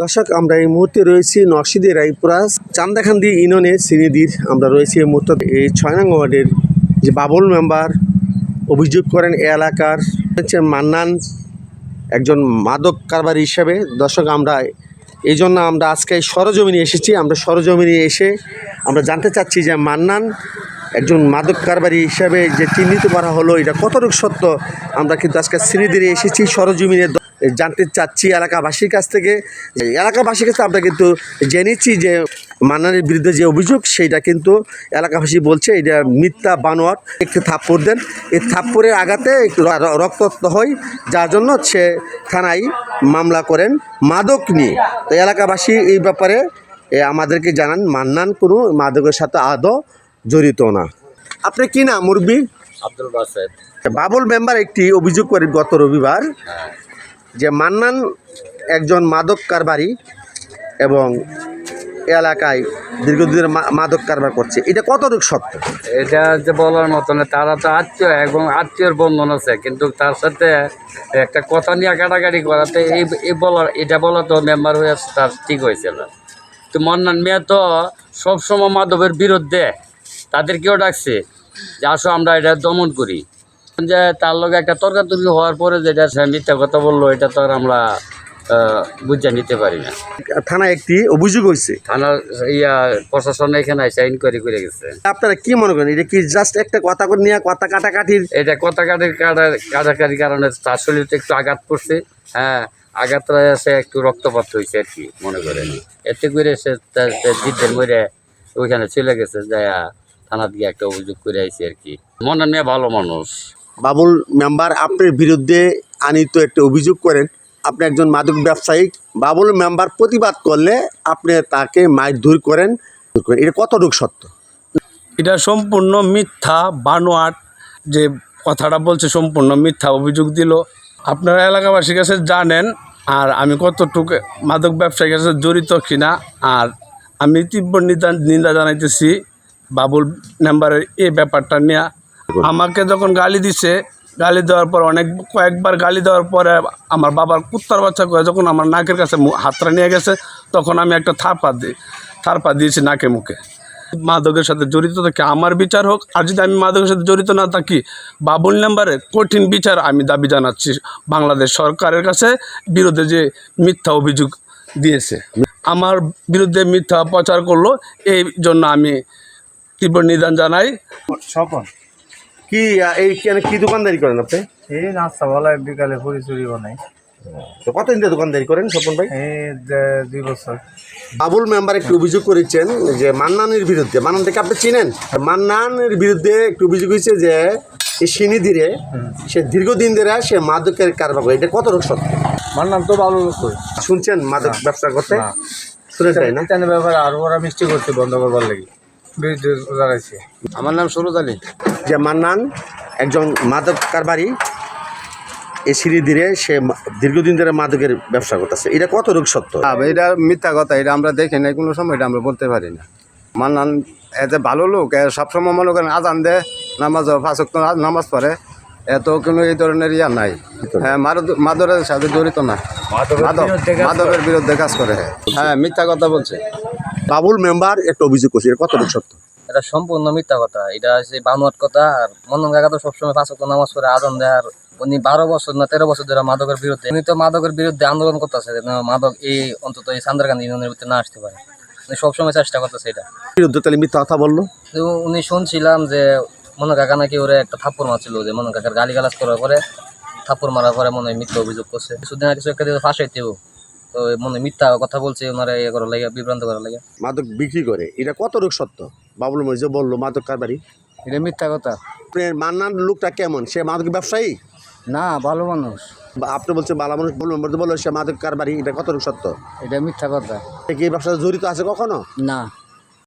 দর্শক, আমরা এই মুহূর্তে রয়েছি নরসিংদী রায়পুরা চান্দাখান্দি ইউনিয়নে শ্রীনিধির আমরা রয়েছি এই মুহূর্তে। এই ৬ নং ওয়ার্ডের যে বাবুল মেম্বার অভিযোগ করেন এ এলাকার হচ্ছে মান্নান একজন মাদক কারবারি হিসাবে। দর্শক, আমরা এই জন্য আমরা আজকে সরজমিনে এসেছি। আমরা সরজমিনে এসে আমরা জানতে চাচ্ছি যে মান্নান একজন মাদক কারবারি হিসাবে যে চিহ্নিত করা হলো, এটা কতটুকু সত্য। আমরা কিন্তু আজকে শ্রীনিধিরে এসেছি সরজমিনে জানতে চাচ্ছি এলাকাবাসীর কাছ থেকে। এলাকাবাসীর কাছে আমরা কিন্তু জেনেছি যে মান্নানের বিরুদ্ধে যে অভিযোগ সেইটা কিন্তু এলাকাবাসী বলছে এটা মিথ্যা বানোয়াট। একটু থাপ্পড় দেন, এই থাপ্পড়ের আঘাতে একটু রক্তাক্ত হয়, যার জন্য সে থানায় মামলা করেন মাদক নিয়ে। তো এলাকাবাসী এই ব্যাপারে আমাদেরকে জানান মান্নান কোনো মাদকের সাথে আদৌ জড়িত না। আপনি কি না মুরব্বী? আব্দুল বাসেদ। বাবুল মেম্বার একটি অভিযোগ করেন গত রবিবার যে মান্নান একজন মাদক কারবারি এবং এলাকায় দীর্ঘদিনের মাদক কারবার করছে, এটা কতটুকু সত্য? এটা যে বলার মতো না, তারা তো আত্মীয় এবং আত্মীয়র বন্ধন আছে, কিন্তু তার সাথে একটা কথা নিয়ে কাটাকাটি করাতে এটা বলা তো মেম্বার হয়ে তার ঠিক হয়েছে না। তো মান্নান মিয়া তো সবসময় মাদকের বিরুদ্ধে, তাদেরকেও ডাকছে যে আসো আমরা এটা দমন করি। যে তার লগে একটা তর্কাতর্কি হওয়ার পরে যেটা সে মিথ্যা কথা বললো, এটা তো আর আমরা বুঝে নিতে পারি না। থানায় একটি অভিযোগ হয়েছে, থানার প্রশাসন এখানে এসে ইনকোয়ারি করে গেছে। আপনারা কি মনে করেন এটা কি জাস্ট একটা কথা নিয়ে কথা কাটাকাটির? এটা কথা কাটাকাটির কারণে তার শরীরে একটু আঘাত পড়ছে। হ্যাঁ, আঘাতটা এসে একটু রক্তপাত হয়েছে আর কি মনে করেন। এতে করে সে জিদ্দের মরে ওইখানে চলে গেছে, যায় থানা দিয়ে একটা অভিযোগ করে আইছে আর কি। মনে নিয়ে ভালো মানুষ। বাবুল মেম্বার আপনার বিরুদ্ধে আনিত একটা অভিযোগ করেন, আপনি একজন মাদক ব্যবসায়ী। বাবুল মেম্বার প্রতিবাদ করলে আপনি তাকে মারধর করেন, এটা কতটুকু সত্য? এটা সম্পূর্ণ মিথ্যা বানোয়াট। যে কথাটা বলছে সম্পূর্ণ মিথ্যা অভিযোগ দিল। আপনারা এলাকাবাসীর কাছে জানেন আর আমি কতটুকু মাদক ব্যবসায়ীর কাছে জড়িত কিনা। আর আমি তীব্র নিন্দা জানাইতেছি বাবুল মেম্বারের এই ব্যাপারটা নিয়ে। আমাকে যখন গালি দিছে, গালি দেওয়ার পর কয়েকবার গালি দেওয়ার পরে আমার বাবার কুত্তার বাচ্চা করে যখন আমার নাকের কাছে হাতটা নিয়ে গেছে, তখন আমি একটা থারপা দিয়েছি নাকে মুখে। মাদকের সাথে জড়িত থাকি আমার বিচার হোক, আর যদি আমি মাদকের সাথে জড়িত না থাকি বাবুল মেম্বারের কঠিন বিচার আমি দাবি জানাচ্ছি বাংলাদেশ সরকারের কাছে। বিরুদ্ধে যে মিথ্যা অভিযোগ দিয়েছে, আমার বিরুদ্ধে মিথ্যা প্রচার করলো, এই জন্য আমি তীব্র নিদান জানাই। স্বপন কি কি দোকানদারি করেন আপনি? এই নাস্তা বলায় বিকালে পুরি চুরি বানাই। তো কতদিন ধরে দোকানদারি করেন স্বপন ভাই? এই 2 বছর। বাবুল মেম্বার একটু অভিযোগ করেছেন যে মান্নানের বিরুদ্ধে, মান্নান থেকে আপনি চিনেন, মান্নানের বিরুদ্ধে একটু অভিযোগ হয়েছে যে এই শ্রীনিধিরে সে দীর্ঘদিন ধরে সে মাদকের কারবার করে, এটা কতটুকু সত্য? মান্নান তো ভালো লোক। শুনছেন মাদক ব্যবসা করতে? শুনে তাই না? ইতানের ব্যাপারে আর ওরা মিষ্টি করতে বন্ধ করবার লাগে বিরুদ্ধে দাঁড়াইছে। আমার নাম সুরজ আলী। যে মান্নান একজন মাদক কারবারি, এই শ্রীনিধিরে সে দীর্ঘদিন ধরে মাদকের ব্যবসা করতেছে, এটা কতটুকু সত্য? এটা মিথ্যা কথা, এটা আমরা দেখি না কোনো সময়, এটা আমরা বলতে পারি না। মান্নান এতে ভালো লোক, সবসময় মনে করেন আজান দেয়, নামাজ 5 ওয়াক্ত নামাজ পড়ে, এত কোনো এই ধরনের ইয়া নাই। হ্যাঁ, মাদকের সাথে জড়িত না, মাদকের বিরুদ্ধে কাজ করে। হ্যাঁ, মিথ্যা কথা বলছে। বাবুল মেম্বার একটা অভিযোগ করছে, এটা কতটুকু সত্য? এটা সম্পূর্ণ মিথ্যা কথা। এটা হচ্ছে বানোয়াট কথা। আর মন্নন কাকা তো সবসময় 5 ওয়াক্ত নামাজ পড়ে আজান দেয়। আর উনি 12 বছর না 13 বছর ধরে মাদকের বিরুদ্ধে, উনি তো মাদকের বিরুদ্ধে আন্দোলন করতেছে, মাদক এই অন্তত এই চান্দাখান্দি ইউনিয়নের ভিতরে না আসতে পারে। উনি সবসময় চেষ্টা করতেছে এটা বিরুদ্ধে। তাহলে মিথ্যা কথা বললো। তো উনি শুনছিলাম যে মন্নন কাকা নাকি ওরে একটা থাপ্পড় মারছিল, যে মন্নন কাকার গালিগালাজ করার পরে থাপ্পড় মারার পরে মনে হয় মিথ্যা অভিযোগ করছে। কিছুদিন আগে কিছু একটা দিয়ে ফাঁসাইতেও, তো মনে মিথ্যা কথা বলছে ওনারা ইয়ে করার লাগে, বিভ্রান্ত করার লাগে। মাদক বিক্রি করে, এটা কতটুকু সত্য? বাবুল মেম্বার যে বললো মাদক কারবারি, এটা মিথ্যা কথা। আপনার মান্নান লোকটা কেমন? সে মাদক ব্যবসায়ী না, ভালো মানুষ। বা আপনি বলছেন ভালো মানুষ, বাবুল মেম্বার বললো সে মাদক কারবারি, এটা কতটুকু সত্য? এটা মিথ্যা কথা। কি এই ব্যবসায় জড়িত আছে কখনো? না।